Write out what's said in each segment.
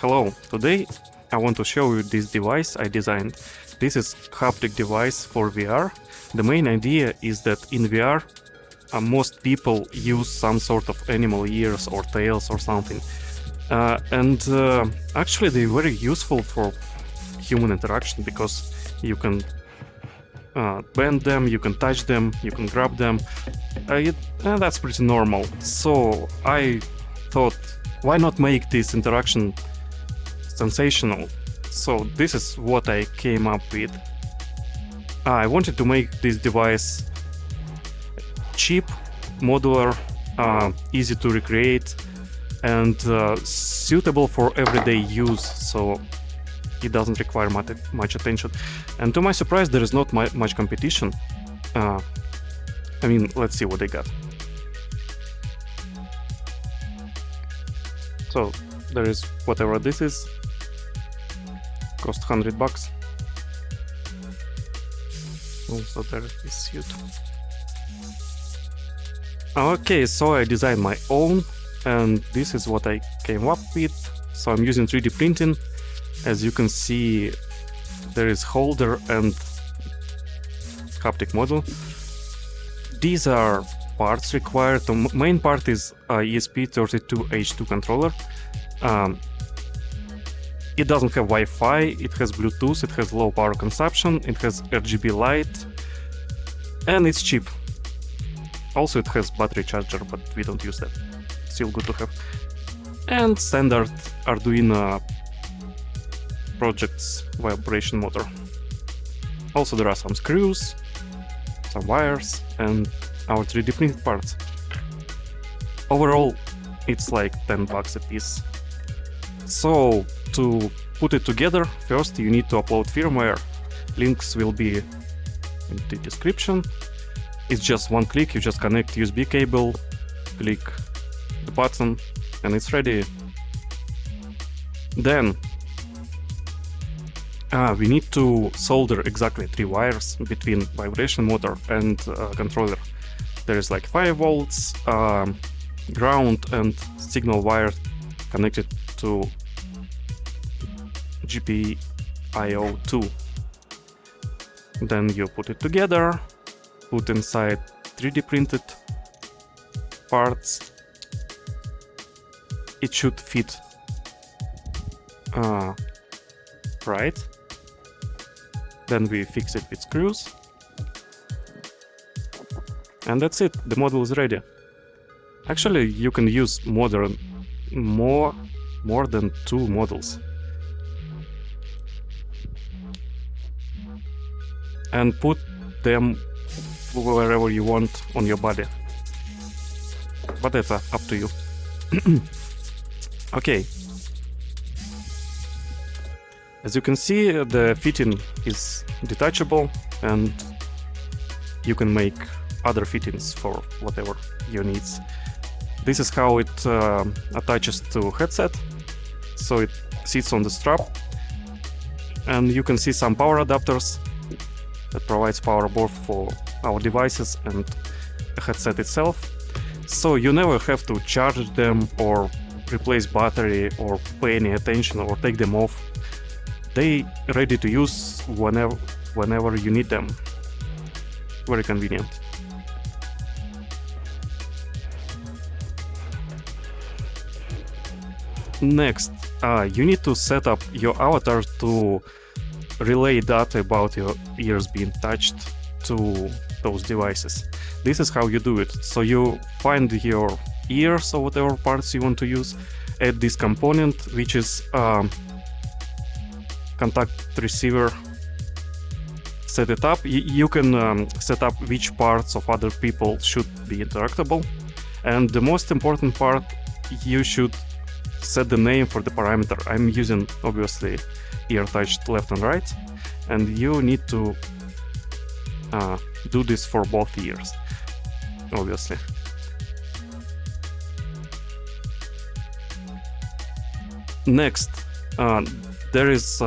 Hello, today I want to show you this device I designed. This is haptic device for VR. The main idea is that in VR most people use some sort of animal ears or tails or something. Actually they're very useful for human interaction because you can bend them, you can touch them, you can grab them. That's pretty normal. So I thought, why not make this interaction sensational? So this is what I came up with. I wanted to make this device cheap, modular, easy to recreate, and suitable for everyday use, so it doesn't require much attention. And to my surprise, there is not much competition. I mean, let's see what they got. So there is whatever this is, cost $100. Also there is this suit. Okay, so I designed my own, and this is what I came up with. So I'm using 3D printing. As you can see, there is holder and haptic module. These are parts required. The main part is ESP32H2 controller. It doesn't have Wi-Fi, it has Bluetooth, it has low power consumption, it has RGB light, and it's cheap. Also it has battery charger, but we don't use that. Still good to have. And standard Arduino project's vibration motor. Also there are some screws, some wires, and our 3D printed parts. Overall, it's like $10 a piece. So to put it together, first you need to upload firmware. Links will be in the description. It's just one click, you just connect USB cable, click the button, and it's ready. Then we need to solder exactly 3 wires between vibration motor and controller. There is like 5 volts, ground, and signal wire connected to GPIO2. Then you put it together, put inside 3D printed parts. It should fit right. Then we fix it with screws. And that's it, the model is ready. Actually, you can use more than 2 models. And put them wherever you want on your body. But that's up to you. Okay. As you can see, the fitting is detachable, and you can make other fittings for whatever your needs. This is how it attaches to headset. So it sits on the strap, and you can see some power adapters that provides power both for our devices and the headset itself. So you never have to charge them or replace battery or pay any attention or take them off. They ready to use whenever you need them. Very convenient. Next, you need to set up your avatar to relay data about your ears being touched to those devices. This is how you do it. So you find your ears or whatever parts you want to use, add this component, which is contact receiver. Set it up. You can set up which parts of other people should be interactable. And the most important part, you should set the name for the parameter. I'm using obviously ear touched left and right, and you need to do this for both ears, obviously. Next, there is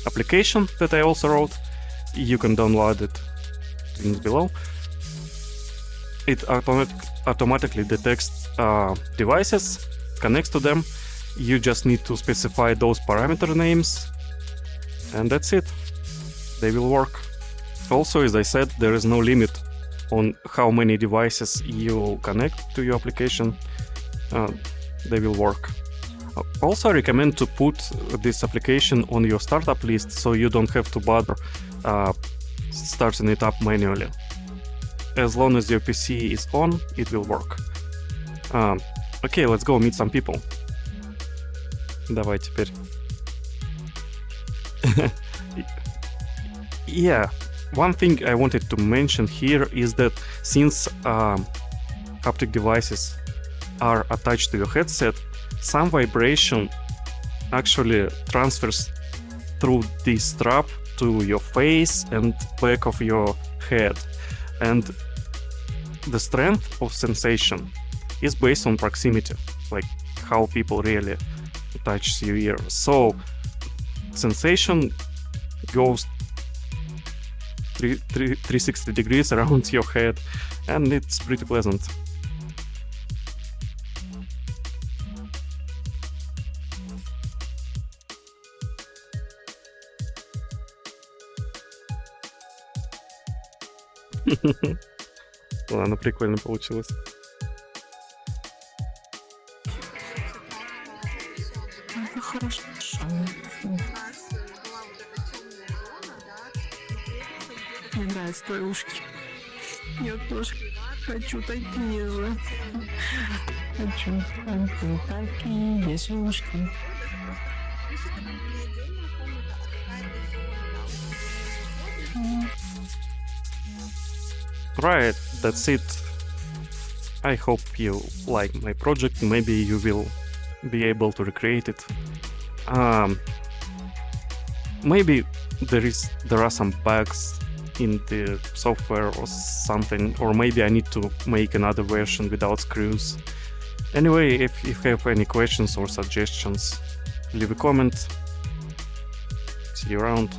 application that I also wrote. You can download it, links below. It automatically detects devices, connects to them, You just need to specify those parameter names, and that's it. They will work. Also, as I said, there is no limit on how many devices you connect to your application. They will work. Also, I recommend to put this application on your startup list so you don't have to bother starting it up manually. As long as your PC is on, it will work. Okay, let's go meet some people. Давай теперь. Yeah, one thing I wanted to mention here is that since haptic devices are attached to your headset, some vibration actually transfers through this strap to your face and back of your head. And the strength of sensation is based on proximity, like how people really touch your ear. So sensation goes 360 degrees around your head, and it's pretty pleasant. Ладно, прикольно получилось. Хорошо. Мне нравятся твои ушки. Я тоже хочу такие же. Хочу такие же ушки. Right, that's it. I hope you like my project. Maybe you will be able to recreate it. Maybe there are some bugs in the software or something, or maybe I need to make another version without screws. Anyway, if you have any questions or suggestions, leave a comment. See you around.